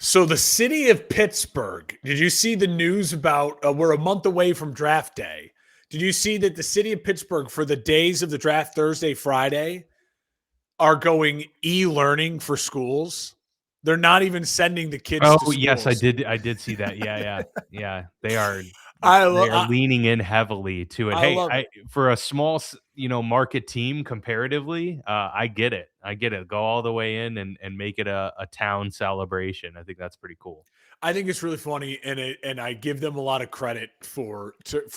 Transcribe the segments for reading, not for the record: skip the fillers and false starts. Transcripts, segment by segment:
So the city of Pittsburgh, did you see the news about we're a month away from draft day? Did you see that the city of Pittsburgh for the days of the draft Thursday, Friday are going e-learning for schools? They're not even sending the kids to Oh, yes, I schools. did I did see that. Yeah, yeah. Yeah, I they lo- are leaning in heavily to it. I Hey, love I it. for a small, market team comparatively, I get it. I get it. Go all the way in and make it a town celebration. I think that's pretty cool. I think it's really funny, and I give them a lot of credit for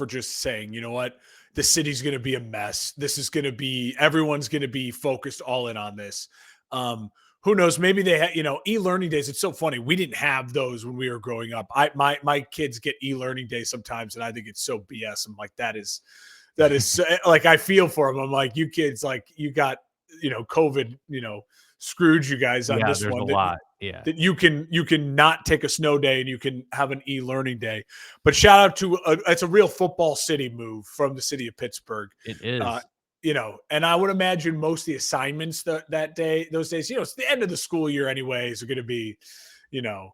just saying, you know what, the city's going to be a mess. This is going to be everyone's going to be focused all in on this. Um, who knows? Maybe they had, e-learning days. It's so funny. We didn't have those when we were growing up. My kids get e-learning days sometimes, and I think it's so BS. I'm like, that is like I feel for them. I'm like, you kids, like you got COVID, screwed you guys on Yeah, this there's a one. lot. Yeah, That you can not take a snow day and you can have an e-learning day. But shout out to it's a real football city move from the city of Pittsburgh. it Uh, is. and I would imagine most of the assignments that day, those days, it's the end of the school year anyways, are going to be, you know,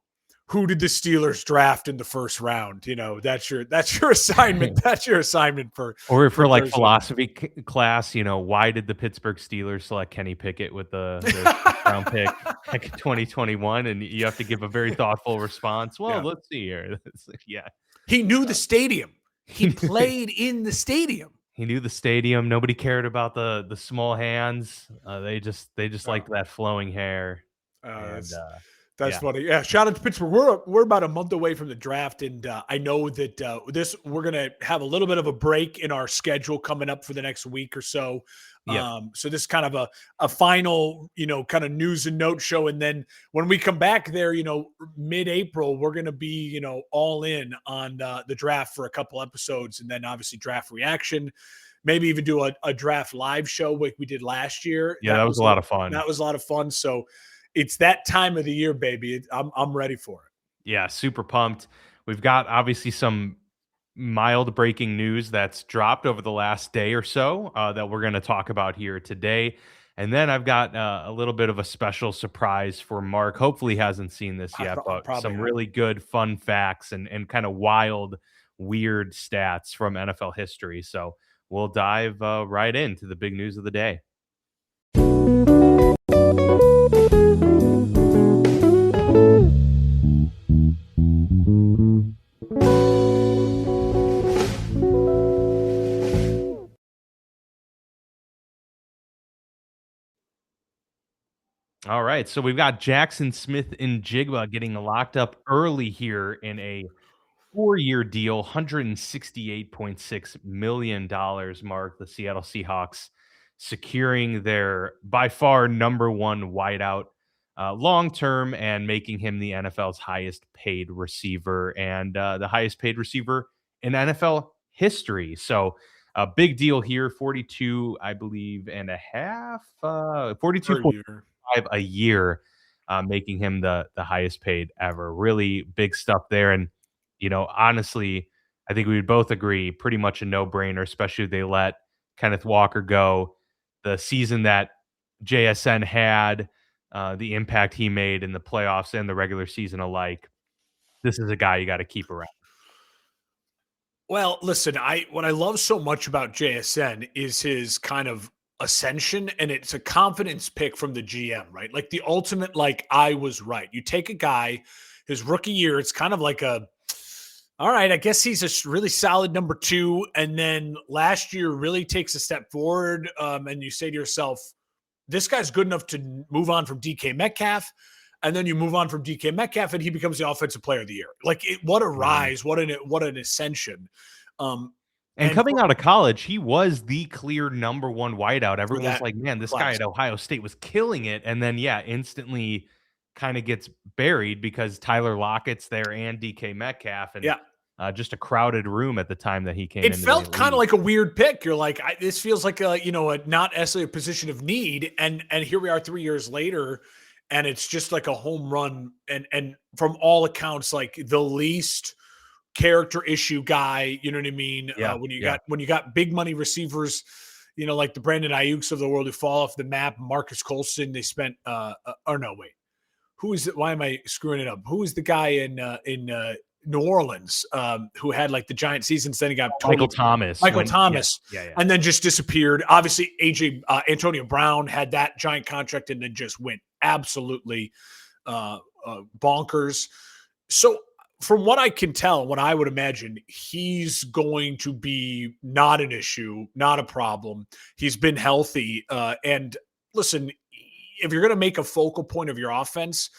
who did the Steelers draft in the first round? That's your assignment. That's your assignment for Or for for, like, Thursday. philosophy class, why did the Pittsburgh Steelers select Kenny Pickett with their 6th round pick back in 2021? And you have to give a very thoughtful response. Well, Yeah, let's see here. It's like, yeah. he knew the stadium. He He knew played in the stadium. he knew the stadium. Nobody cared about the small hands. They just Oh, liked that flowing hair, uh, and, that's That's yeah. funny. Yeah, shout out to Pittsburgh. We're about a month away from the draft, and I know that we're gonna have a little bit of a break in our schedule coming up for the next week or so. Yep. So this is kind of a final, kind of news and note show, and then when we come back there, mid-April, we're gonna be, all in on the draft for a couple episodes, and then obviously draft reaction. Maybe even do a draft live show like we did last year. Yeah, that was a lot of fun. That was a lot of fun. So it's that time of the year, baby. I'm ready for it. Yeah, super pumped. We've got obviously some mild breaking news that's dropped over the last day or so that we're going to talk about here today. And then I've got a little bit of a special surprise for Mark. Hopefully, he hasn't seen this yet, I but probably some have. really good fun facts and kind of wild, weird stats from NFL history. So we'll dive right into the big news of the day. All right, so we've got Jackson Smith-Njigba getting locked up early here in a 4-year deal, $168.6 million, Mark, the Seattle Seahawks securing their by far number one wideout long term and making him the NFL's highest paid receiver and the highest paid receiver in NFL history. So a big deal here, 42, I believe, and a half, Per 42.5 year. a year, making him the highest paid ever. Really big stuff there. And honestly, I think we would both agree pretty much a no-brainer, especially if they let Kenneth Walker go. The season that JSN had, the impact he made in the playoffs and the regular season alike, this is a guy you got to keep around. Well, listen, what I love so much about JSN is his kind of ascension, and it's a confidence pick from the GM, right? Like the ultimate, like I was right. You take a guy, his rookie year, it's kind of like all right, I guess he's a really solid number two, and then last year really takes a step forward, and you say to yourself, this guy's good enough to move on from DK Metcalf. And then you move on from DK Metcalf, and he becomes the offensive player of the year. Like, what a Mhm. rise! What an ascension! Um, And and coming out of college, he was the clear number one wideout. for Everyone was that like, "Man, this guy class, at Ohio State was killing it." And then, yeah, instantly kind of gets buried because Tyler Lockett's there and DK Metcalf, and yeah, just a crowded room at the time that he came it into the felt kind of league. like a weird pick. You're like, this feels like a not necessarily a position of need, and here we are 3 years later, and it's just like a home run, and from all accounts, like the least character issue guy. You know what I mean? Yeah, yeah. When you got big money receivers, like the Brandon Ayuk's of the world who fall off the map. Marcus Colston, they spent or no, wait. who is it? Why am I screwing it up? Who is the guy in New Orleans who had like the giant seasons? Then he got Michael totally Thomas. Michael Thomas, Yeah. and then just disappeared. Obviously, Antonio Brown had that giant contract and then just went absolutely bonkers. So from what I can tell, what I would imagine, he's going to be not an issue, not a problem. He's been healthy. And listen, if you're going to make a focal point of your offense,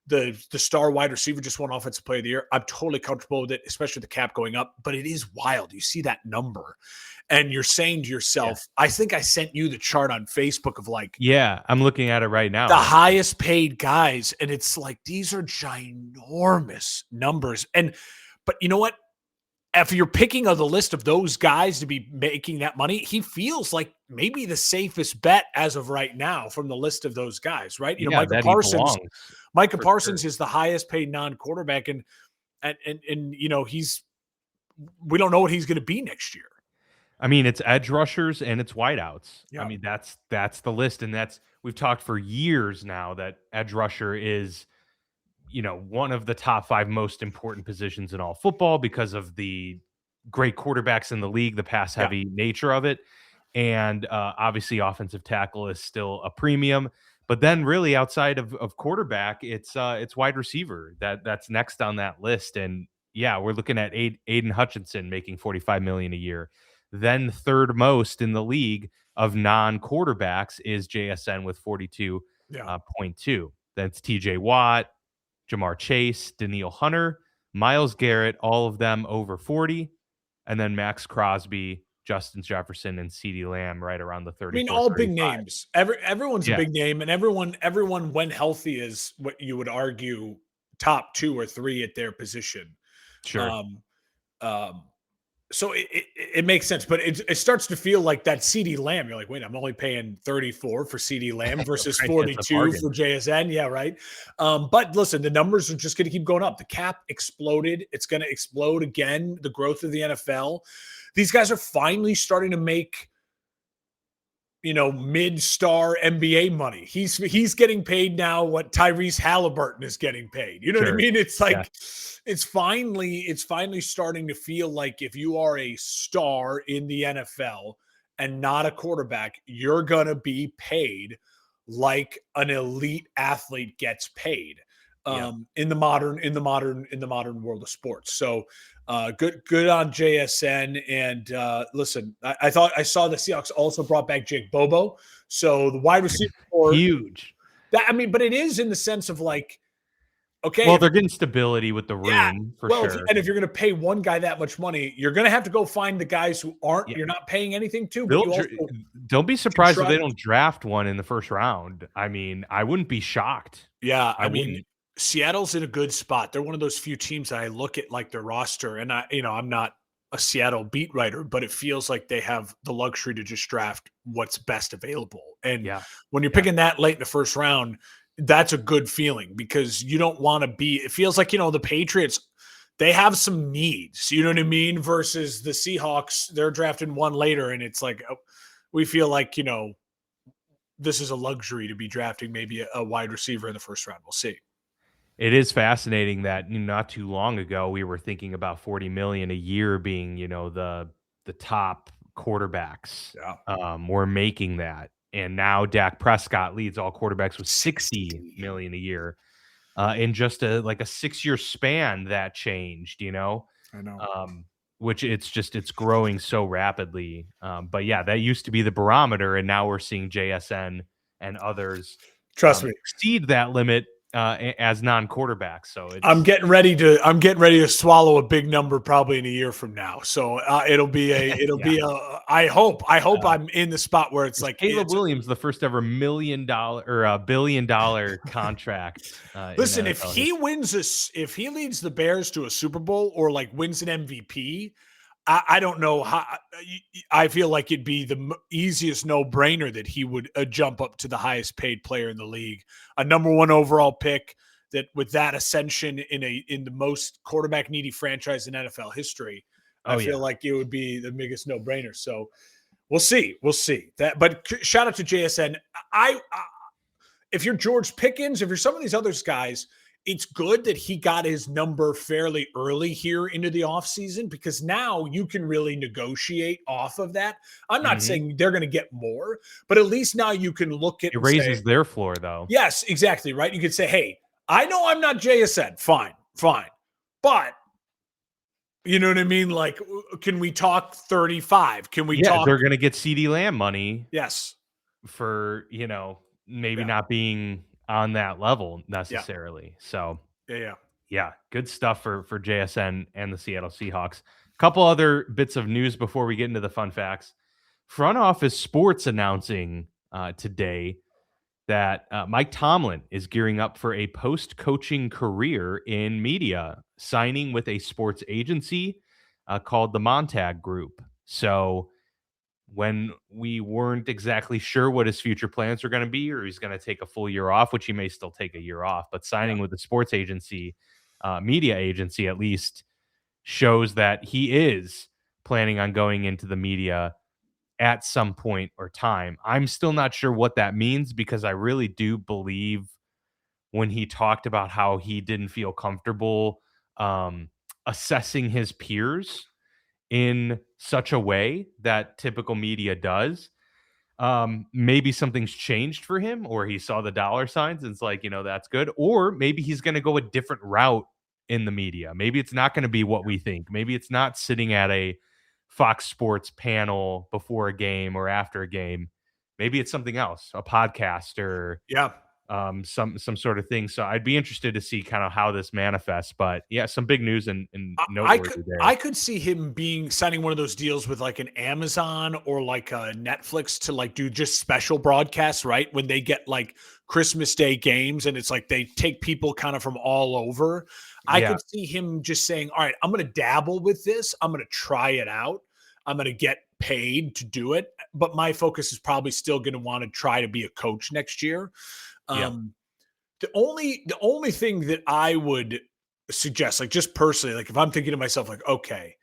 the star wide receiver just won Offensive Player of the Year. I'm totally comfortable with it, especially the cap going up. But it is wild. You see that number, and you're saying to yourself, I think I sent you the chart on Facebook of like, Yeah, I'm looking at it right now. the highest paid guys, and it's like these are ginormous numbers. But you know what? If you're picking of the list of those guys to be making that money, he feels like maybe the safest bet as of right now from the list of those guys, right? You know, Yeah, that he belongs Micah for Parsons sure. is the highest paid non-quarterback, and you know, we don't know what he's going to be next year. I mean, it's edge rushers and it's wideouts. I Yeah. mean, that's the list, and we've talked for years now that edge rusher is, one of the top 5 most important positions in all football because of the great quarterbacks in the league, the pass heavy nature of it. And obviously offensive tackle is still a premium, but then really outside of quarterback, it's wide receiver that's next on that list. And yeah, we're looking at Aiden Hutchinson making 45 million a year. Then third most in the league of non-quarterbacks is JSN with 42.2. That's TJ Watt, Jamar Chase, Daniil Hunter, Myles Garrett, all of them over 40. And then Max Crosby, Justin Jefferson, and CeeDee Lamb right around the I mean, 34, all big 35. names. Everyone's a big name, and everyone when healthy is what you would argue top 2 or 3 at their position. Sure. So it makes sense, but it starts to feel like that CeeDee Lamb. You're like, wait, I'm only paying 34 for CeeDee Lamb versus Right, 42 for JSN. Yeah, right. But listen, the numbers are just going to keep going up. The cap exploded. It's going to explode again. The growth of the NFL. These guys are finally starting to make, mid-star NBA money. He's getting paid now what Tyrese Halliburton is getting paid. You know what I mean? It's like it's finally starting to feel like if you are a star in the NFL and not a quarterback, you're gonna be paid like an elite athlete gets paid in the modern world of sports. So good on JSN. And listen, I thought I saw the Seahawks also brought back Jake Bobo. So the wide receiver huge. But it is in the sense of like, okay, well, they're getting stability with the room for sure. And if you're going to pay one guy that much money, you're going to have to go find the guys who aren't. You're not paying anything to. But don't be surprised if they don't draft one in the first round. I mean, I wouldn't be shocked. Yeah, I mean, Seattle's in a good spot. They're one of those few teams that I look at like their roster, and I'm not a Seattle beat writer, but it feels like they have the luxury to just draft what's best available. And when you're picking that late in the first round, that's a good feeling because you don't want to be. It feels like the Patriots, they have some needs. You know what I mean? Versus the Seahawks, they're drafting one later, and it's like we feel like this is a luxury to be drafting maybe a wide receiver in the first round. We'll see. It is fascinating that not too long ago we were thinking about 40 million a year being, the top quarterbacks. We're making that. And now Dak Prescott leads all quarterbacks with 60 million a year. In just a 6-year span that changed, I know. Which it's growing so rapidly. But yeah, that used to be the barometer, and now we're seeing JSN and others trust me exceed that limit as non-quarterbacks. So I'm getting ready to swallow a big number probably in a year from now. So it'll be I hope I'm in the spot where it's like Caleb Williams, the first ever $1 million or $1 billion contract. Listen, if he leads the Bears to a Super Bowl or like wins an MVP, I don't know how. I feel like it'd be the easiest no-brainer that he would jump up to the highest paid player in the league, a number 1 overall pick. That with that ascension in the most quarterback needy franchise in NFL history, I feel like it would be the biggest no-brainer. So we'll see that. But shout out to JSN. if you're George Pickens, if you're some of these other guys, it's good that he got his number fairly early here into the offseason because now you can really negotiate off of that. I'm not Mhm. saying they're going to get more, but at least now you can look at It and say, raises their floor, though. yes, exactly, right? You could say, hey, I know I'm not JSN. Fine, fine. But you know what I mean? Like, can we talk 35? Can we Yeah, talk? they're gonna get CeeDee Lamb money Yes. for, maybe Yeah. not being on that level Yeah. necessarily. So, Yeah. Yeah. yeah, good stuff for JSN and the Seattle Seahawks. Couple other bits of news before we get into the fun facts. Front Office Sports announcing today that Mike Tomlin is gearing up for a post-coaching career in media, signing with a sports agency called the Montag Group. So when we weren't exactly sure what his future plans were going to be, or he's going to take a full year off, which he may still take a year off, but Yeah. signing with the sports agency, media agency at least, shows that he is planning on going into the media at some point or time. I'm still not sure what that means because I really do believe when he talked about how he didn't feel comfortable assessing his peers in such a way that typical media does. Maybe something's changed for him, or he saw the dollar signs and it's like, that's good. Or maybe he's going to go a different route in the media. Maybe it's not going to be what we think. Maybe it's not sitting at a Fox Sports panel before a game or after a game. Maybe it's something else, a podcast or Yeah. some sort of thing. So I'd be interested to see kind of how this manifests. But yeah, some big news and I could noteworthy there. I could see him being signing one of those deals with like an Amazon or like a Netflix to like do just special broadcasts, right? When they get like Christmas Day games and it's like they take people kind of from all over. I Yeah, could see him just saying, "All right, I'm going to dabble with this. I'm going to try it out. I'm going to get paid to do it, but my focus is probably still going to want to try to be a coach next year." yeah. Um the only thing that I would suggest, like just personally, like if I'm thinking to myself, like, okay,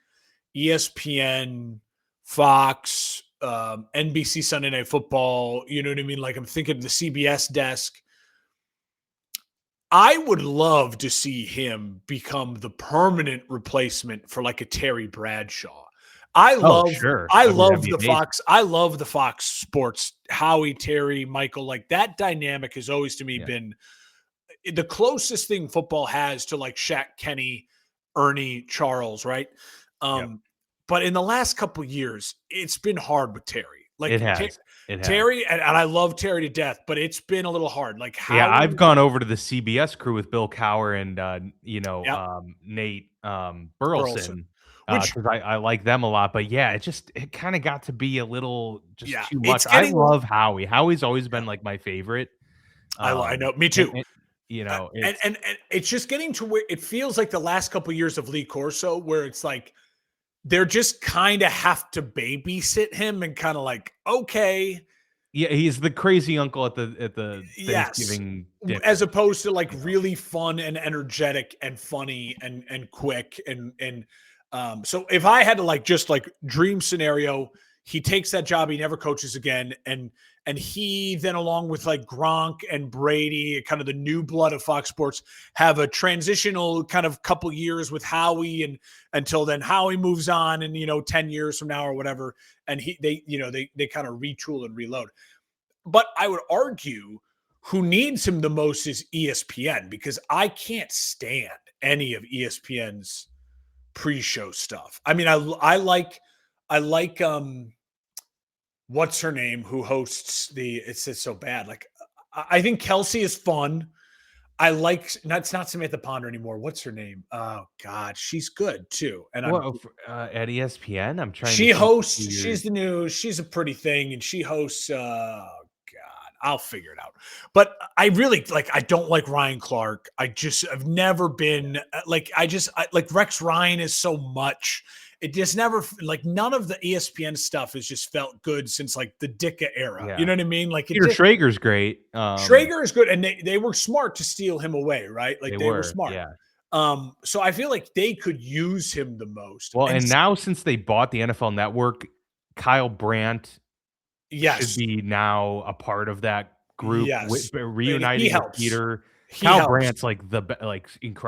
ESPN, Fox, NBC Sunday Night Football, you know what I mean? Like I'm thinking the CBS desk. I would love to see him become the permanent replacement for like a Terry Bradshaw. I Oh, love sure. I I mean, that'd love be the amazing. Fox. I love the Fox Sports, Howie, Terry, Michael. Like that dynamic has always to me Yeah. been the closest thing football has to like Shaq, Kenny, Ernie, Charles, right? Yep. Um, but in the last couple years, it's been hard with Terry. It Like has. It has. Terry, and I love Terry to death, but it's been a little hard. Like Yeah, I've Howie, gone over to the CBS crew with Bill Cowher and, yeah, Nate, Burleson, Burleson, which 'cause I like them a lot, but yeah, it kinda got to be a little just yeah, too much. it's I getting. love Howie. Howie's always Yeah, been, like, my favorite, I know, me and too. And, it's and it's just getting to where it feels like the last couple years of Lee Corso, where it's like they're just kind of have to babysit him and kind of like, okay, yeah, he's the crazy uncle at the yes, Thanksgiving as dinner, opposed to like you know? really fun and energetic and funny and quick and so if I had to like just like dream scenario, he takes that job, he never coaches again, and he then along with like Gronk and Brady, kind of the new blood of Fox Sports, have a transitional kind of couple years with Howie and until then Howie moves on and 10 years from now or whatever, and they kind of retool and reload. But I would argue who needs him the most is ESPN because I can't stand any of ESPN's pre-show stuff. I mean, I like what's her name who hosts the it's so bad. Like I think Kelsey is fun. I like it's not Samantha Ponder anymore. What's her name? Oh God, she's good too. And I'm Well, at ESPN, I'm trying to she think hosts, who you're she's the news, she's a pretty thing, and she hosts God, I'll figure it out. But I really like I don't like Ryan Clark. I've never been like like Rex Ryan is so much. It just never like none of the ESPN stuff has just felt good since like the Dicka era. You yeah. know what I mean? Like it Peter just Schrager's great, Schrager is good, and they were smart to steal him away, right? Like they they were were, smart. yeah. So I feel like they could use him the most. Well, And and now since they bought the NFL Network, Kyle Brandt should yes, be now a part of that group Yes, and he reuniting with helps. Peter. He Kyle helps. Brandt's like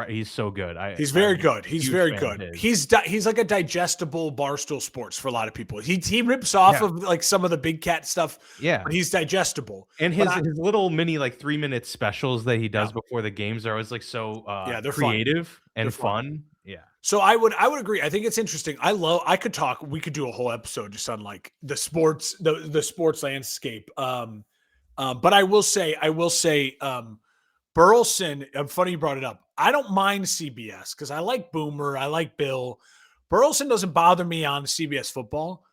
he's so good. He's very I'm good. a He's huge very fan of good. his. He's like a digestible Barstool Sports for a lot of people. He rips off Yeah, of like some of the big cat stuff, yeah. but he's digestible. And But his little mini, like, 3-minute specials that he yeah, does before the games are always, like, so, yeah, they're fun. creative They're and fun. fun. Yeah. So I would agree. I think it's interesting. I could talk. We could do a whole episode just on like the sports landscape. But I will say, Burleson. Funny you brought it up. I don't mind CBS because I like Boomer. I like Bill. Burleson doesn't bother me on CBS football.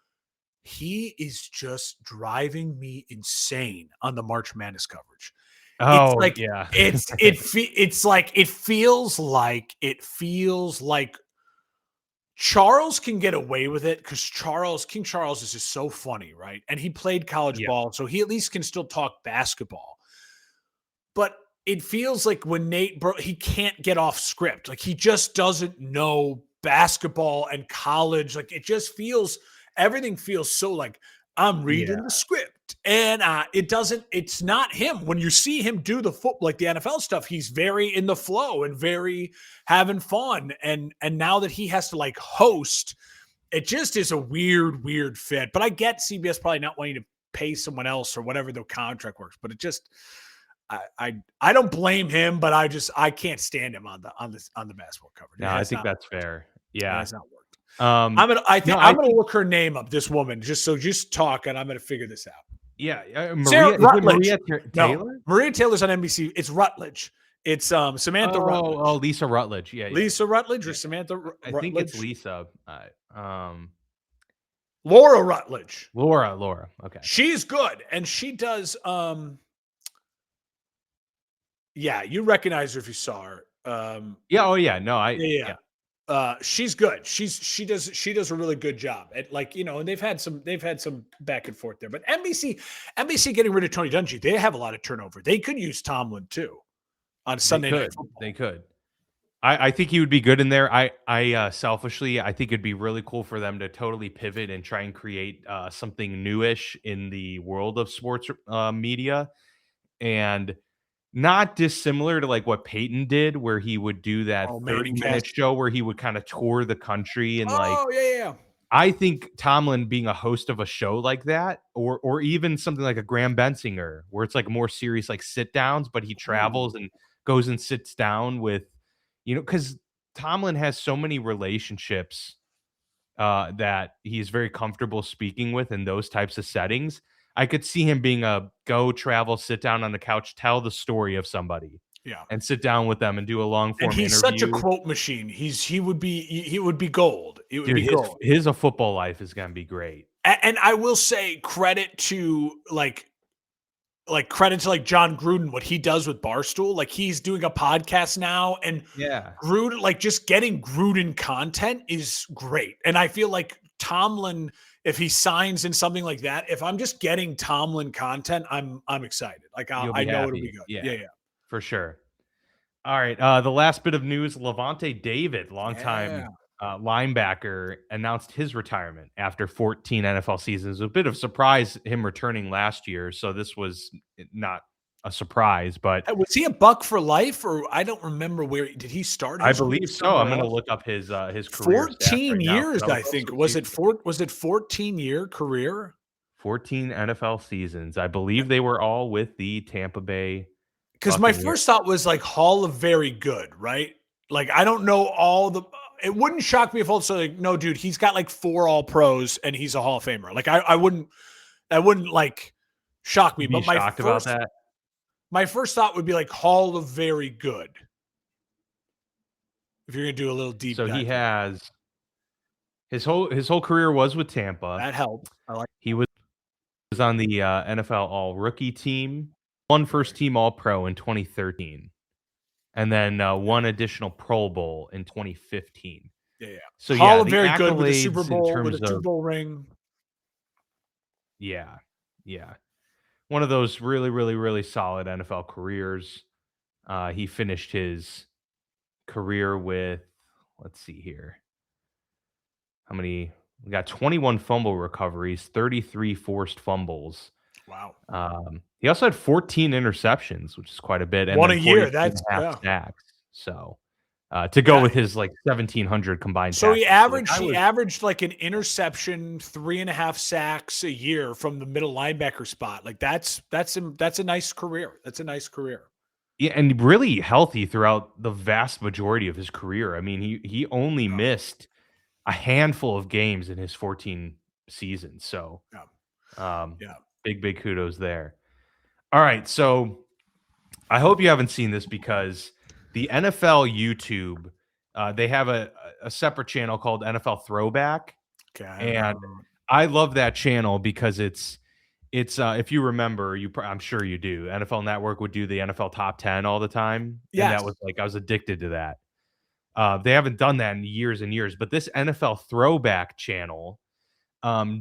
He is just driving me insane on the March Madness coverage. It's Oh, like yeah. it feels like Charles can get away with it because King Charles is just so funny, right? And he played college Yeah, ball, so he at least can still talk basketball. But it feels like when he can't get off script. Like he just doesn't know basketball and college. Like it just feels everything feels so like I'm yeah, reading the script. And it's not him. When you see him do the foot like the NFL stuff, he's very in the flow and very having fun. And now that he has to like host, it just is a weird fit. But I get CBS probably not wanting to pay someone else or whatever the contract works, but it just I don't blame him, but I can't stand him on the basketball coverage. no, I think that's fair. It Yeah. has not worked. Um, I no, think I I'm gonna think look her name up. This woman, just talk, and I'm gonna figure this out. yeah, Sarah Maria is it Rutledge. Maria No, Taylor? Maria Taylor's on NBC. It's Rutledge. It's Samantha Oh, Rutledge. Lisa Rutledge. Yeah, yeah, Lisa Rutledge or yeah. Samantha I think it's Rutledge. Lisa. Laura Rutledge. Laura. Okay. She's good, and she does. Yeah, you recognize her if you saw her. Yeah, oh, yeah. No, Yeah, yeah. she's good. She does a really good job at and they've had some back and forth there. But NBC getting rid of Tony Dungy, they have a lot of turnover. They could use Tomlin too on They Sunday Night could. They Football. could. I think he would be good in there. Selfishly, I think it'd be really cool for them to totally pivot and try and create something newish in the world of sports media, and not dissimilar to like what Peyton did, where he would do that Oh, Manning 30-minute cast. show where he would kind of tour the country and like. Oh yeah. I think Tomlin being a host of a show like that, or even something like a Graham Bensinger, where it's like more serious, like sit downs, but he travels Ooh, and goes and sits down with, because Tomlin has so many relationships that he's very comfortable speaking with in those types of settings. I could see him being a go travel, sit down on the couch, tell the story of somebody, yeah. and sit down with them and do a long And form he's such a interview. quote machine. He would be gold. It would Dude, be gold. his a football life is gonna be great. And I will say credit to credit to like John Gruden, what he does with Barstool. Like he's doing a podcast now, and Yeah. Gruden, like just getting Gruden content is great. And I feel like Tomlin, if he signs in something like that, if I'm just getting Tomlin content, I'm excited. Like You'll I be know it'll be happy. good. Yeah, Yeah. for sure. All right. The last bit of news, Levante David, Yeah. longtime linebacker, announced his retirement after 14 NFL seasons. A bit of surprise him returning last year. So this was not a surprise, but Was he a Buck for life, or I don't remember where did he start I his career believe so. I'm somewhere going to else? look up his career stats 14 right now years, because I was I think. also Was it curious. four? Was it 14-year career? 14 NFL seasons. I believe they were all with the Tampa Bay Because my Buccaneers. first thought was like Hall of Very Good, right? Like I don't know all the. It wouldn't shock me if also like no, dude, he's got like 4 All Pros and he's a Hall of Famer. Like I wouldn't that wouldn't like shock me. You'd be But shocked about that. my first thought would be like Hall of Very Good. If you're gonna do a little deep So he dive, here. has his whole career was with Tampa. That helps. I like. He was on the NFL All Rookie team, one first team All Pro in 2013, and then one additional Pro Bowl in 2015. Yeah. So Hall yeah, of the Very Good with a Super accolades in Bowl with terms a Super of Bowl ring. yeah, one of those really really really solid NFL careers. He finished his career with, let's see here, how many? We got 21 fumble recoveries, 33 forced fumbles. Wow. He He also had 14 interceptions, which is quite a bit, and One a then year. 42 and That's a half yeah. sacks. So, to go Yeah. with his, like, 1,700 combined So tackles. So the guy he was averaged like an interception, 3.5 sacks a year from the middle linebacker spot. Like that's a nice career. That's a nice career. yeah, and really healthy throughout the vast majority of his career. I mean, he only Yeah. missed a handful of games in his 14 seasons. So, Yeah. um, Yeah. big kudos there. All right, so I hope you haven't seen this because the NFL YouTube, they have a separate channel called NFL Throwback, Okay. I haven't heard and of it. I love that channel because it's if you remember, I'm sure you do. NFL Network would do the NFL Top 10 all the time, and that Yes. was like I was addicted to that. They haven't done that in years and years, but this NFL Throwback channel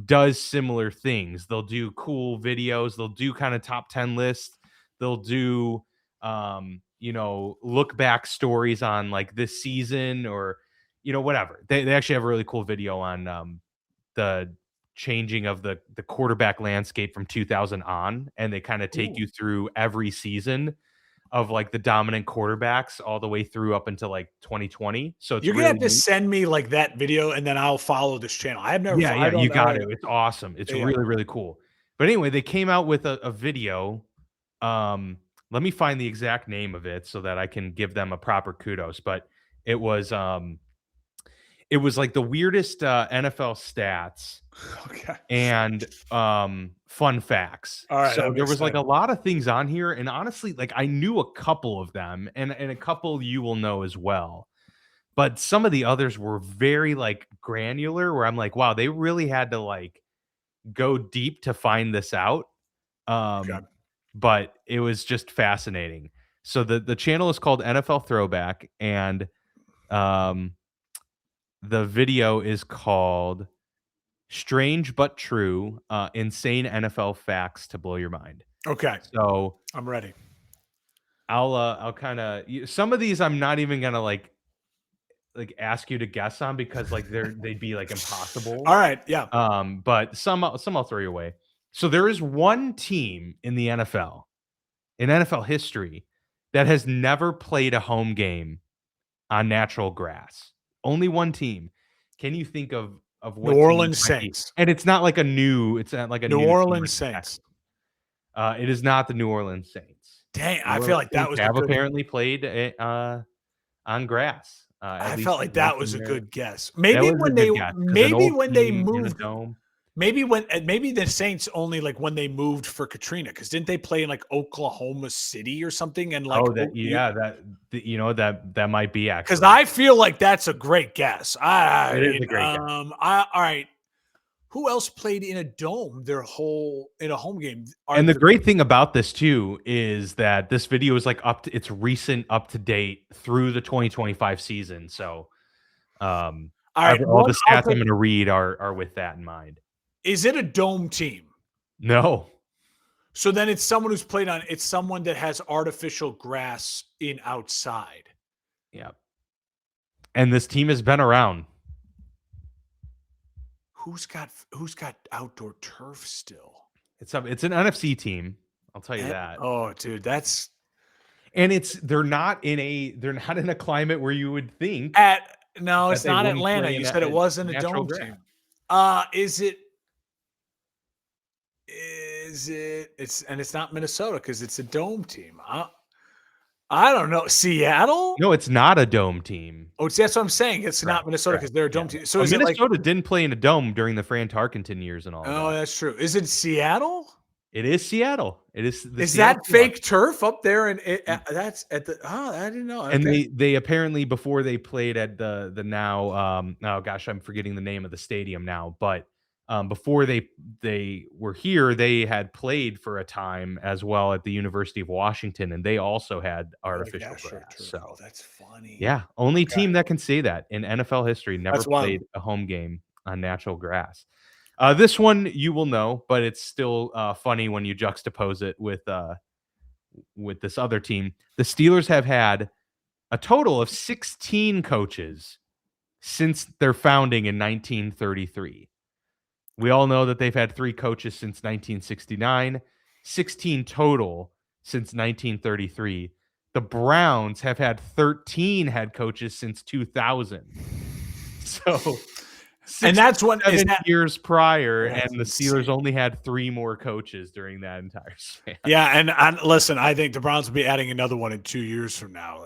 does similar things. They'll do cool videos. They'll do kind of top 10 lists. They'll do, look back stories on like this season or, whatever. They actually have a really cool video on the changing of the quarterback landscape from 2000 on. And they kind of take Ooh. you through every season of like the dominant quarterbacks all the way through up until like 2020. So it's You're gonna really have to neat. send me like that video, and then I'll follow this channel. I've never. Yeah, I yeah, you don't. got it. It's awesome. It's Yeah. really, really cool. But anyway, they came out with a video. Let me find the exact name of it so that I can give them a proper kudos. But it was it was like the weirdest NFL stats Okay. and fun facts. All right. So I'm there was like excited. a lot of things on here, and honestly, like I knew a couple of them, and a couple you will know as well. But some of the others were very, like, granular where I'm like, "Wow, they really had to, like, go deep to find this out." Okay. But it was just fascinating. So the channel is called NFL Throwback, and, um, the video is called Strange But True, Insane NFL Facts to Blow Your Mind. Okay. So, I'm ready. I'll kinda some of these I'm not even gonna, like, ask you to guess on because, like, they'd be, like, impossible. All right. Yeah. But some I'll throw your way. So there is one team in NFL history, that has never played a home game on natural grass. Only one team. Can you think of New what team this Orleans might be? Saints. And it's not like a New new team Orleans like the Saints. Texans. It is not the New Orleans Saints. Dang, New I feel Orleans like that Saints was a have good. apparently played, on grass, at I least felt like once that was in a their good guess. that was a good guess because an Maybe old when they team in a moved, dome. maybe the Saints only like when they moved for Katrina, because didn't they play in like Oklahoma City or something? And like, Oh, that might be because actually. I feel like that's a great guess. It is a great guess. All right. Who else played in a dome in a home game? Are And the the great thing about this too is that this video is like it's recent, up to date through the 2025 season. So, all right? all One, the I'll stats I'm take. gonna read are with that in mind. Is it a dome team? No. So then it's someone who's played on. It's someone that has artificial grass in outside. Yeah. And this team has been around. Who's got outdoor turf still? It's an NFC team, I'll tell you Eh, that. oh, dude, that's And they're not in a climate where you would think at no, that it's they not wouldn't Atlanta. play You in said it a wasn't a natural dome grass. team. Is it? Is it? It's not Minnesota because it's a dome team. I don't know. Seattle? No, it's not a dome team. Oh, see, that's what I'm saying. It's not Correct, Minnesota because correct, they're a yeah. dome team. So But is it like? Minnesota didn't play in a dome during the Fran Tarkenton years and all of Oh, that. that's true. Is it Seattle? It is Seattle. It is the Is Seattle that Seahawks. fake turf up there? And Mm. that's at the. Oh, I didn't know. And Okay. they apparently before they played at the now, oh gosh, I'm forgetting the name of the stadium now, but, before they were here, they had played for a time as well at the University of Washington, and they also had Like artificial Astro grass. turf. Oh, So, that's funny. yeah, only Okay. team that can say that in NFL history, never That's wild. played a home game on natural grass. This one you will know, but it's still, funny when you juxtapose it with this other team. The Steelers have had a total of 16 coaches since their founding in 1933. We all know that they've had 3 coaches since 1969. 16 total since 1933. The Browns have had 13 head coaches since 2000. So And that's when is 67 that years prior, that's and the Steelers insane. only had 3 more coaches during that entire span. Yeah, and listen, I think the Browns will be adding another one in 2 years from now.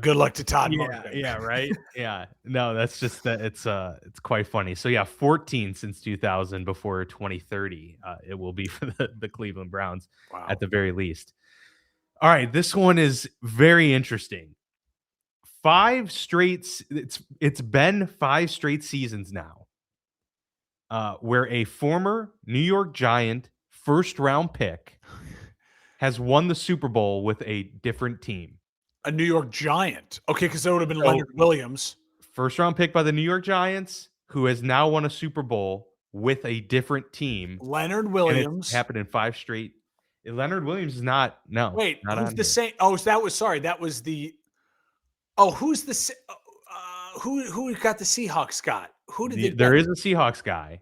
Good luck to Todd Yeah, Monken. yeah, right? Yeah. No, that's just that it's quite funny. So yeah, 14 since 2000 before 2030, it will be for the Cleveland Browns at Wow. the very least. All right, this one is very interesting. 5 straight it's been 5 straight seasons now, where a former New York Giant first round pick has won the Super Bowl with a different team. A New York Giant. Okay, because that would have been So, Leonard Williams. first round pick by the New York Giants, who has now won a Super Bowl with a different team, Leonard and it's Williams. happened in 5 straight. Leonard Williams is not Wait, not who's on the here. same? Oh, that was sorry. That was the. Oh, who's the? Who got the Seahawks got? Who did they There get? is a Seahawks guy.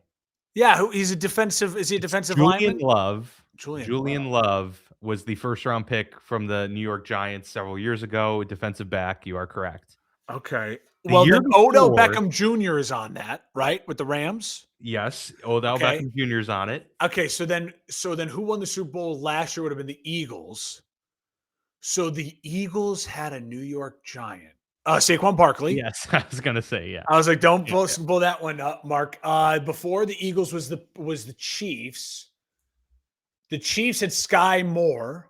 Yeah, who he's a defensive. Is he a It's defensive Julian lineman? Love. Julian Love. Julian Love was the first round pick from the New York Giants several years ago, defensive back. You are correct. Okay. The Well, year then Odell before, Beckham Jr. is on that, right? With the Rams. yes, Odell Okay. Beckham Jr. is on it. Okay. So then, who won the Super Bowl last year? Would have been the Eagles. So the Eagles had a New York Giant. Saquon Barkley. Yes, I was gonna say, yeah. I was like, don't Yeah, yeah. blow that one up, Mark. Before the Eagles was the Chiefs. The Chiefs had Sky Moore.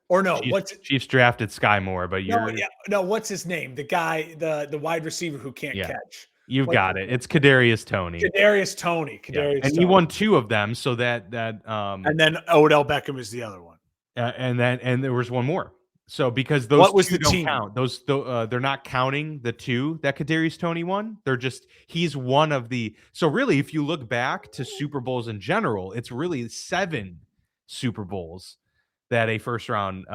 Or no, Chiefs drafted Sky Moore, but no, you're yeah, no, what's his name? The guy, the wide receiver who can't yeah, catch. you've What's got his it. name? It's Kadarius Toney. Kadarius Toney. Yeah, Kadarius and he Toney. won 2 of them, so that And then Odell Beckham is the other one. and there was one more. So because those What was 2 the don't team? count, they're not counting the 2 that Kadarius Toney won. They're just he's one of the. So really, if you look back to Super Bowls in general, it's really 7 Super Bowls that a first round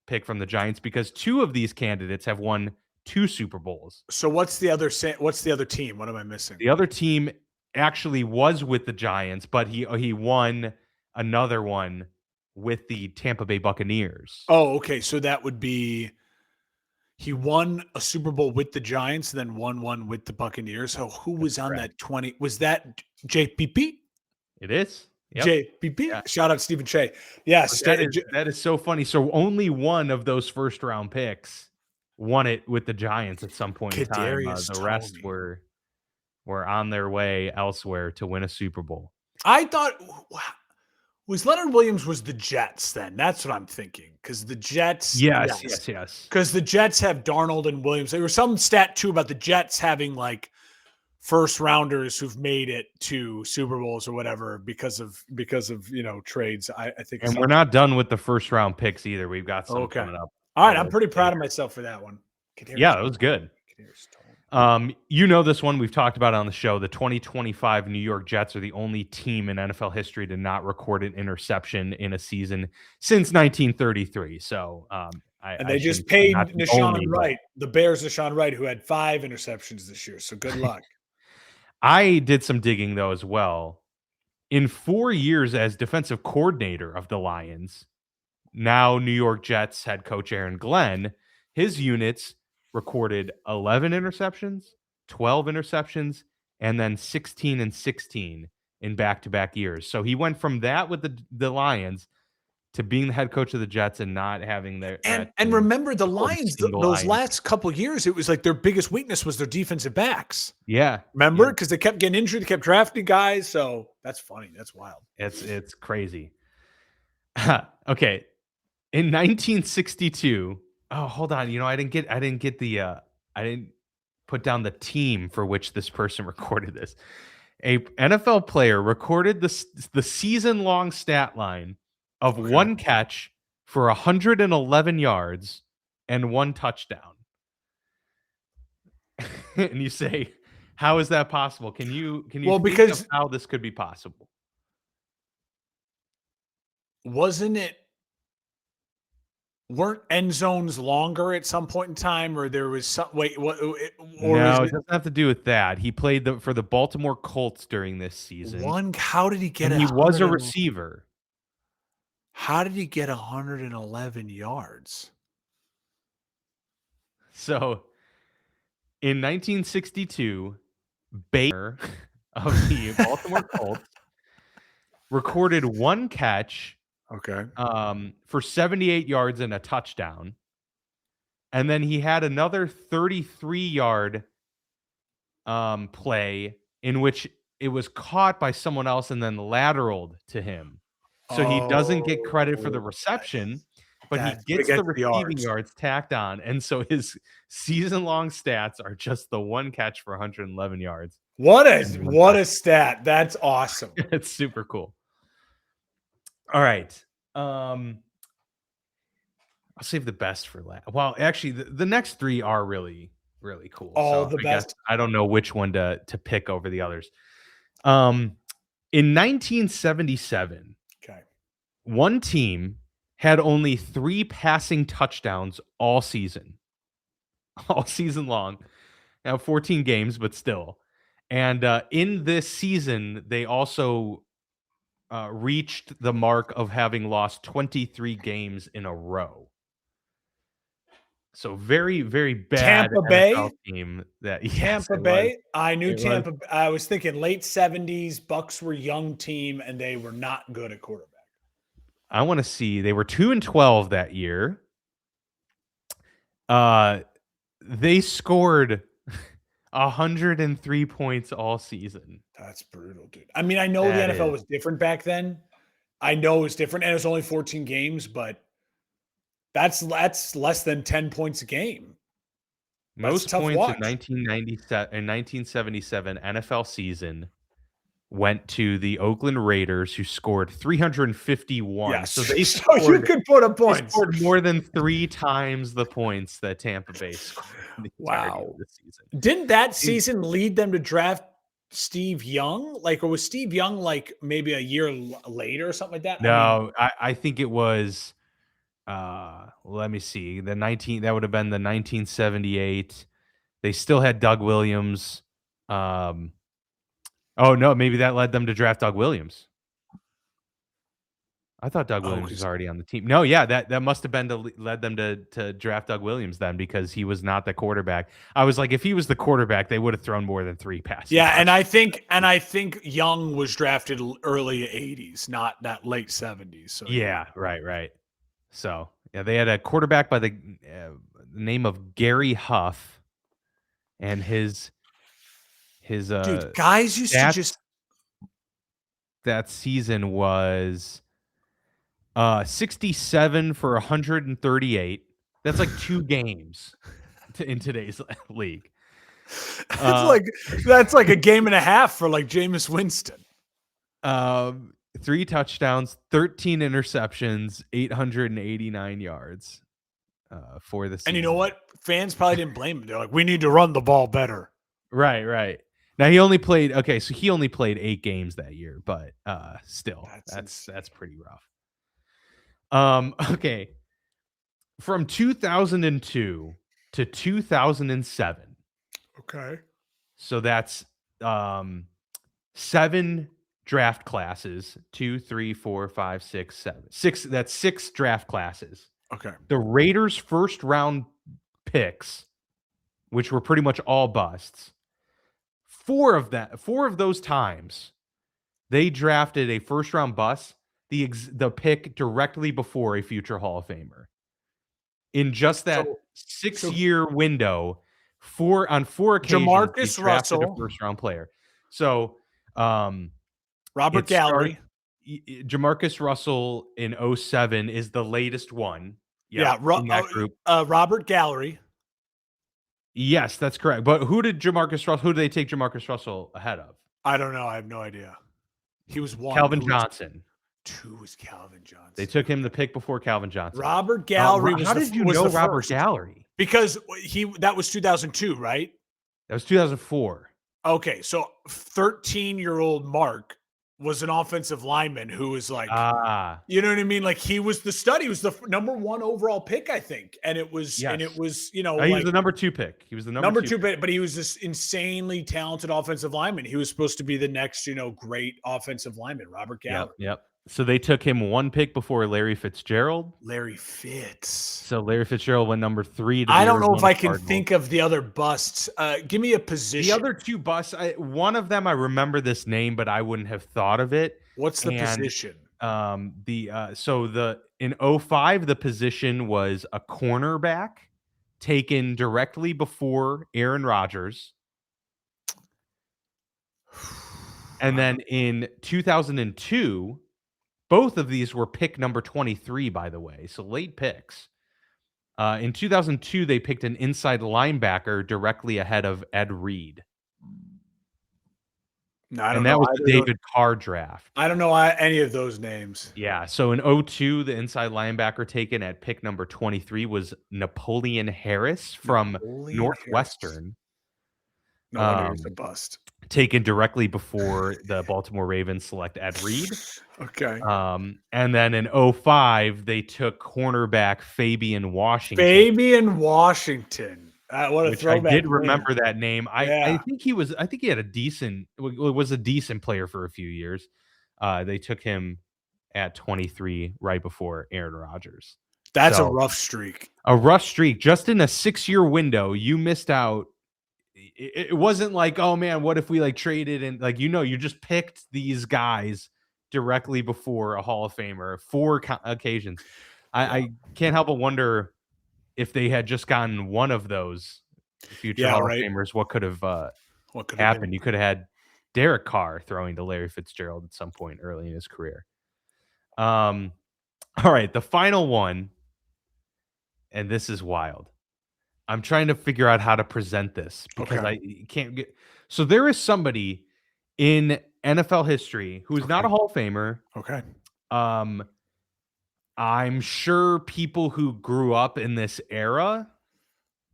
pick from the Giants, because 2 of these candidates have won 2 Super Bowls. So what's the other team? What am I missing? The other team actually was with the Giants, but he won another one with the Tampa Bay Buccaneers. Oh, okay. So that would be he won a Super Bowl with the Giants, then won one with the Buccaneers. So who was on correct. that 20? Was that JPP? It is. Yep. JPP. Yeah. Shout out Stephen Shea. Yes. That is so funny. So only one of those first round picks won it with the Giants at some point in time. The rest were on their way elsewhere to win a Super Bowl. I thought was Leonard Williams was the Jets then. That's what I'm thinking. Because the Jets. Yes. Because the Jets have Darnold and Williams. There was some stat too about the Jets having like first rounders who've made it to Super Bowls or whatever because of trades. I think. And we're not done with the first round picks either. We've got some coming up. All right, I'm pretty proud of myself for that one. Yeah, it was good. You know this one. We've talked about it on the show. The 2025 New York Jets are the only team in NFL history to not record an interception in a season since 1933. So, they just paid Nashawn Wright, the Bears' Nashawn Wright, who had 5 interceptions this year. So good luck. I did some digging though as well. In 4 years as defensive coordinator of the Lions, now New York Jets head coach Aaron Glenn, his units recorded 11 interceptions, 12 interceptions, and then 16 and 16 in back-to-back years. So he went from that with the Lions to being the head coach of the Jets and not having their and remember the Lions those last couple of years, it was like their biggest weakness was their defensive backs. Yeah, remember, because they kept getting injured, they kept drafting guys. So that's funny. That's wild. It's crazy. Okay, in 1962. Oh, hold on. I didn't get I didn't put down the team for which this person recorded this. A NFL player recorded the season-long stat line of 1 catch for 111 yards and 1 touchdown. And you say, how is that possible? Can you think of how this could be possible? Weren't end zones longer at some point in time, or there was some no, it doesn't have to do with that. He played for the Baltimore Colts during this season. How did he get it? He was a receiver. How did he get 111 yards? So in 1962, Baker of the Baltimore Colts recorded one catch Okay. for 78 yards and a touchdown. And then he had another 33-yard play in which it was caught by someone else and then lateraled to him. So he doesn't get credit for the reception, but he But it gets the gets the receiving yards. yards tacked on. And so his season-long stats are just the one catch for 111 yards. What And one a touchdown. stat. That's awesome. It's super cool. All right. I'll save the best for last. Well, actually, the next three are really, really cool. All So the I guess best. I don't know which one to pick over the others. In 1977, Okay. one team had only 3 passing touchdowns all season long. Now 14 games, but still. And in this season, they also reached the mark of having lost 23 games in a row. So very, very bad Tampa NFL Bay? team that Tampa it was. Bay? I knew It was. Tampa. I was thinking late 70s. Bucks were young team and they were not good at quarterback. I want to see. They were 2-12 that year. They scored 103 points all season. That's brutal, dude. I mean, I know the That NFL is. was different back then. I know it was different, and it was only 14 games, but that's less than 10 points a game. That's a Most tough points in watch. 1977 NFL season went to the Oakland Raiders, who scored 351. Yes. So they So you scored could put a they point. scored more than 3 times the points that Tampa Bay scored in the entirety of Wow. the season. Didn't that season lead them to draft Steve Young? Like, or was Steve Young like maybe a year later or something like that? I mean, No, I think it was let me see. That would have been the 1978. They still had Doug Williams. Oh no, maybe that led them to draft Doug Williams. I thought Doug Williams was already on the team. No, yeah, that must have been led them to draft Doug Williams then, because he was not the quarterback. I was like, if he was the quarterback, they would have thrown more than 3 passes. yeah, and I think Young was drafted early 80s, not that late 70s. So yeah, right. So yeah, they had a quarterback by the name of Gary Huff, and his dude, guys used to just that season was 67 for 138. That's like 2 games in today's league. that's like a game and a half for like Jameis Winston. 3 touchdowns, 13 interceptions, 889 yards for the season. And you know what? Fans probably didn't blame him. They're like, we need to run the ball better. Right. Now he only played 8 games that year, but still that's pretty rough. Okay. From 2002 to 2007. Okay. So that's 7 draft classes. 2, 3, 4, 5, 6, 7. 6, that's 6 draft classes. Okay. The Raiders' first round picks, which were pretty much all busts, 4 of those times, they drafted a first round bust, the pick directly before a future Hall of Famer. In just that 6-year window, on 4 occasions, Jamarcus they drafted Russell, a first round player. So, Robert Gallery. Jamarcus Russell in 2007 is the latest one. In that group. Robert Gallery. Yes, that's correct. But who did they take Jamarcus Russell ahead of? I don't know. I have no idea. He was 1. Calvin Johnson. 2 was Calvin Johnson. They took him the pick before Calvin Johnson. Robert Gallery was How did you know Robert Gallery? Because that was 2002, right? That was 2004. Okay, so 13-year-old Mark was an offensive lineman who was like, you know what I mean? Like he was the stud. He was the number 1 overall pick, I think. And it was, yes. he was the number 2 pick. He was the number 2 pick, but he was this insanely talented offensive lineman. He was supposed to be the next, great offensive lineman, Robert Gallery. Yep. So they took him 1 pick before Larry Fitzgerald. Larry Fitz. So Larry Fitzgerald went number 3 to I the don't know if Arizona I can Cardinals. think of the other busts. Give me a The position. other 2 busts, one of them I remember this name, but I wouldn't have thought of it. What's the And position? in '05 the position was a cornerback taken directly before Aaron Rodgers. And then in 2002, both of these were pick number 23, by the way, so late picks. In 2002, they picked an inside linebacker directly ahead of Ed Reed. No, I don't And that know was the either of those. David Carr draft. I don't know any of those names. Yeah, so in '02, the inside linebacker taken at pick number 23 was Napoleon Harris from Napoleon Harris. Northwestern, No wonder he was a um, bust. taken directly before the Baltimore Ravens select Ed Reed. Okay. And then in '05, they took cornerback Fabian Washington. Fabian Washington. What a Which I throwback did name. remember that name. I Yeah. think he had a decent was a decent player for a few years. They took him at 23 right before Aaron Rodgers. That's a So, rough streak. a rough streak just in a 6-year window. You missed out. It wasn't like, "Oh man, what if we like traded and like you just picked these guys directly before a Hall of Famer 4 occasions." I can't help but wonder if they had just gotten one of those future Yeah, Hall right. of Famers, what could have What could have been? happened? You could have had Derek Carr throwing to Larry Fitzgerald at some point early in his career. All right, the final one, and this is wild. I'm trying to figure out how to present this because Okay. I can't get. So there is somebody in NFL history who is not a Okay. Hall of Famer. Okay. I'm sure people who grew up in this era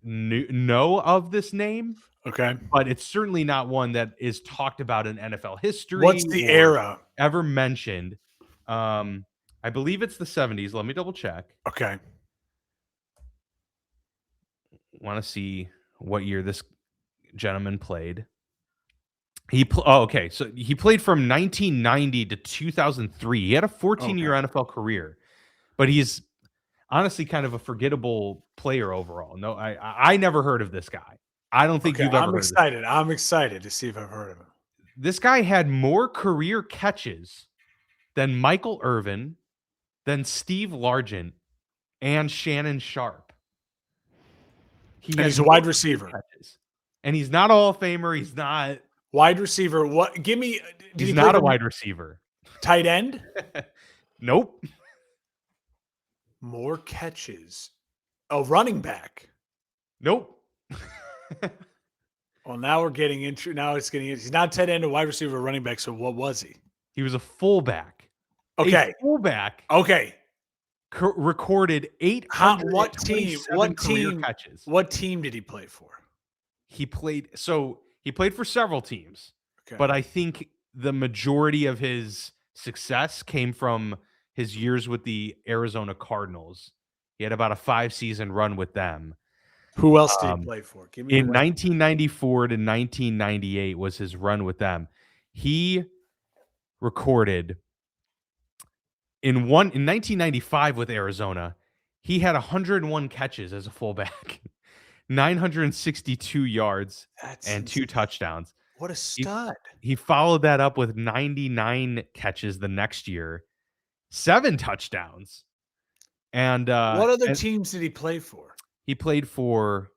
know of this name, Okay. but it's certainly not one that is talked about in NFL history What's the or era? ever mentioned. I believe it's the 70s. Let me double check. Okay. Want to see what year this gentleman played. Okay. So he played from 1990 to 2003. He had a 14-year Okay. NFL career, but he's honestly kind of a forgettable player overall. No, I never heard of this guy. I don't think Okay. you've ever I'm heard of this. excited. I'm excited to see if I've heard of him. This guy had more career catches than Michael Irvin, than Steve Largent, and Shannon Sharp. And he's a wide receiver. Catches. And he's not a Hall of Famer. He's not Wide receiver. What? Give me. Did he's he not play a wide receiver. tight end? Nope. More catches. Oh, running back. Nope. Well, now we're getting into. Now it's getting. He's not tight end, a wide receiver, running back. So what was he? He was a fullback. Okay. A fullback Okay. recorded What team? 827 career catches. What team did he play for? He played for several teams. Okay. But I think the majority of his success came from his years with the Arizona Cardinals. He had about a 5-season run with them. Who else did he play for? Give me In 1994 to 1998 was his run with them. He recorded in 1995 with Arizona, he had 101 catches as a fullback, 962 yards, and 2 touchdowns. What a stud. He followed that up with 99 catches the next year, 7 touchdowns. And what other teams did he play for? He played for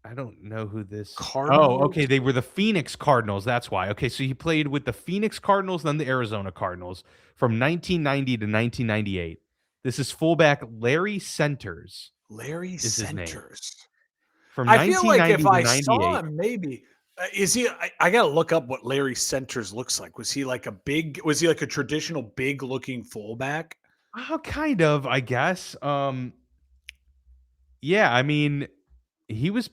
I don't know who this Cardinals? Oh, okay. They were the Phoenix Cardinals. That's why. Okay, so he played with the Phoenix Cardinals, then the Arizona Cardinals from 1990 to 1998. This is fullback Larry Centers. Larry Centers. From From I feel like 1990 if to I 98. saw him, maybe is he? I gotta look up what Larry Centers looks like. Was he like a traditional big looking fullback? Kind of, I guess. Yeah, I mean, he was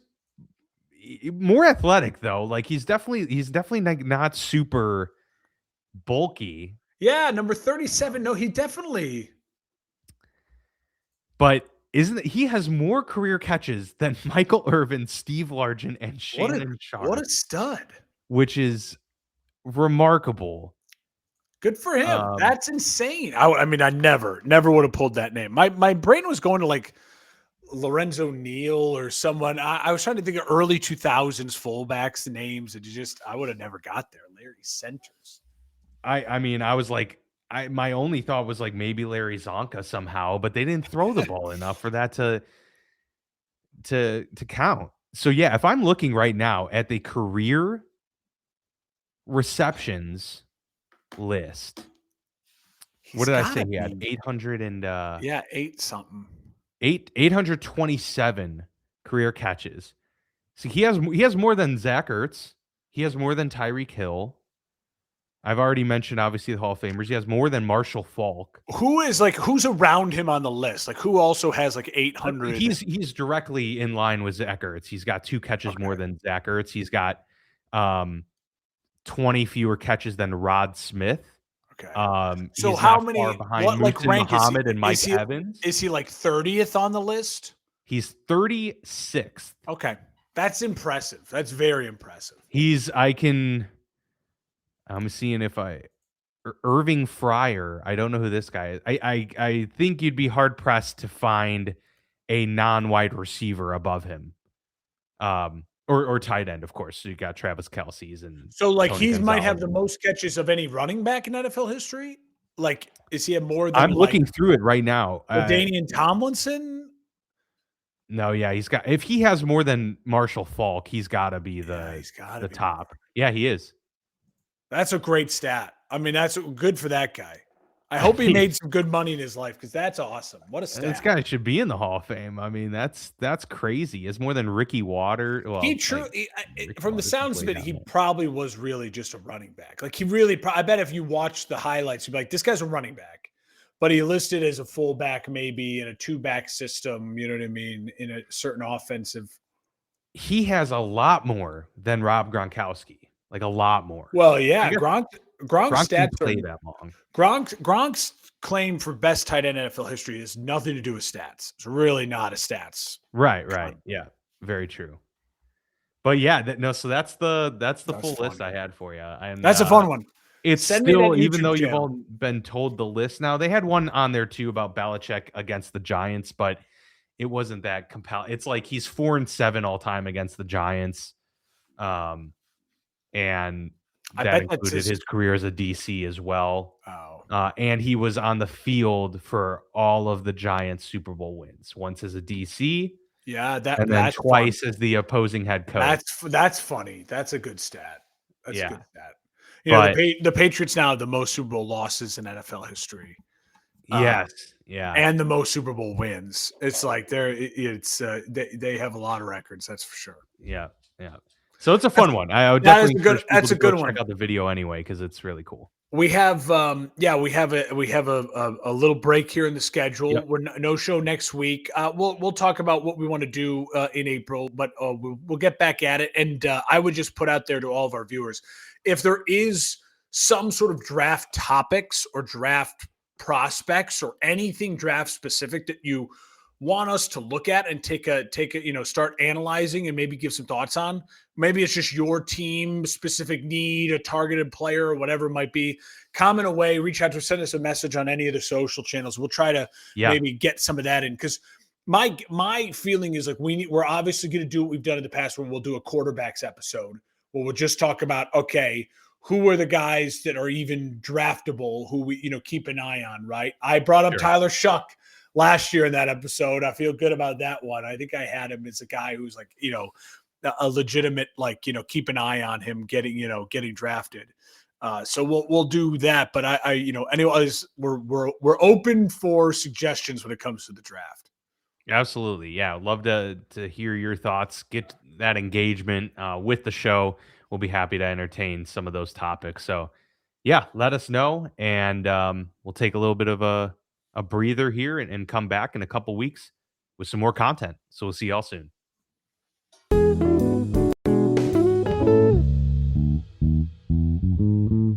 more athletic though. Like he's definitely not super bulky. Yeah, number 37. No, he definitely. But he has more career catches than Michael Irvin, Steve Largent, and Shannon Sharp. What a stud. Which is remarkable. Good for him. Um, That's insane. I mean, I never would have pulled that name. My brain was going to like Lorenzo Neal or someone. I was trying to think of early 2000s fullbacks names, and I would have never got there. Larry Centers. I mean, I was like, my only thought was like maybe Larry Zonka somehow, but they didn't throw the ball enough for that to count. So yeah, if I'm looking right now at the career receptions list, what He's did I got say to he had? be, 800 and yeah, eight something. 827 career catches. See, he has more than Zach Ertz. He has more than Tyreek Hill. I've already mentioned obviously the Hall of Famers. He has more than Marshall Faulk. Who's around him on the list? Like who also has like 800? He's directly in line with Zach Ertz. He's got 2 catches more Okay. than Zach Ertz. He's got 20 fewer catches than Rod Smith. Okay. So He's how not far many? behind What like Muhsin rank is he? Muhammad and Mike Evans. Is he like 30th on the list? He's 36th. Okay, that's impressive. That's very impressive. I'm seeing if Irving Fryer. I don't know who this guy is. I think you'd be hard pressed to find a non-wide receiver above him. Or tight end, of course. So you got Travis Kelce's and So like Tony he might have Gonzalez. the most catches of any running back in NFL history. Like, is he have more than I'm like looking through it right now. Danian Tomlinson? No, yeah, if he has more than Marshall Faulk, he's got to be Yeah, he's got to the be top. more. Yeah, he is. That's a great stat. I mean, that's good for that guy. I hope he made some good money in his life because that's awesome. What a stat! This guy should be in the Hall of Fame. I mean, that's crazy. It's more than Ricky Water. Well, He like, truly, Ricky from the Watters is sounds way of it, down he there. probably was really just a running back. Like he really, I bet if you watch the highlights, you'd be like, this guy's a running back. But he listed as a fullback, maybe in a 2-back system. You know what I mean? In a certain offensive. He has a lot more than Rob Gronkowski. Like a lot more. Well, I yeah, guess Gronk's Gronk didn't stats are play that long. Gronk's claim for best tight end in NFL history has nothing to do with stats. It's really not a stats. Right. Yeah, very true. But yeah, so that's the That's full fun. list I had for you. And That's a fun one. it's Send me that still, even though YouTube you've channel. all been told the list now, they had one on there too about Belichick against the Giants, but it wasn't that compelling. It's like he's 4-7 all time against the Giants. And I that bet that's included his career as a DC as well. Oh, And he was on the field for all of the Giants Super Bowl wins, once as a DC yeah. and then That's fun. twice as the opposing head coach. That's funny. That's a good stat. That's a Yeah. good stat. You know, But the Patriots now have the most Super Bowl losses in NFL history. yes, yeah. And the most Super Bowl wins. It's like they have a lot of records, that's for sure. Yeah. So it's a fun one. I would That is definitely a good encourage people that's to a good go one. check out the video anyway because it's really cool. We have a little break here in the schedule. Yep. We're no show next week. We'll talk about what we want to do in April, but we'll get back at it. And I would just put out there to all of our viewers, if there is some sort of draft topics or draft prospects or anything draft specific that you want us to look at and take a start analyzing and maybe give some thoughts on. Maybe it's just your team specific need, a targeted player or whatever it might be. Comment away, reach out to us, send us a message on any of the social channels. We'll try to maybe get some of that in, because my feeling is like we're obviously going to do what we've done in the past, where we'll do a quarterbacks episode where we'll just talk about, okay, who are the guys that are even draftable, who we keep an eye on, right? I brought up Tyler Shuck last year in that episode. I feel good about that one. I think I had him as a guy who's like, a legitimate, like, keep an eye on him getting drafted. So we'll do that. But anyways, we're open for suggestions when it comes to the draft. Absolutely. Yeah. Love to hear your thoughts, get that engagement with the show. We'll be happy to entertain some of those topics. So yeah, let us know. And we'll take a little bit of a breather here and come back in a couple weeks with some more content. So we'll see y'all soon.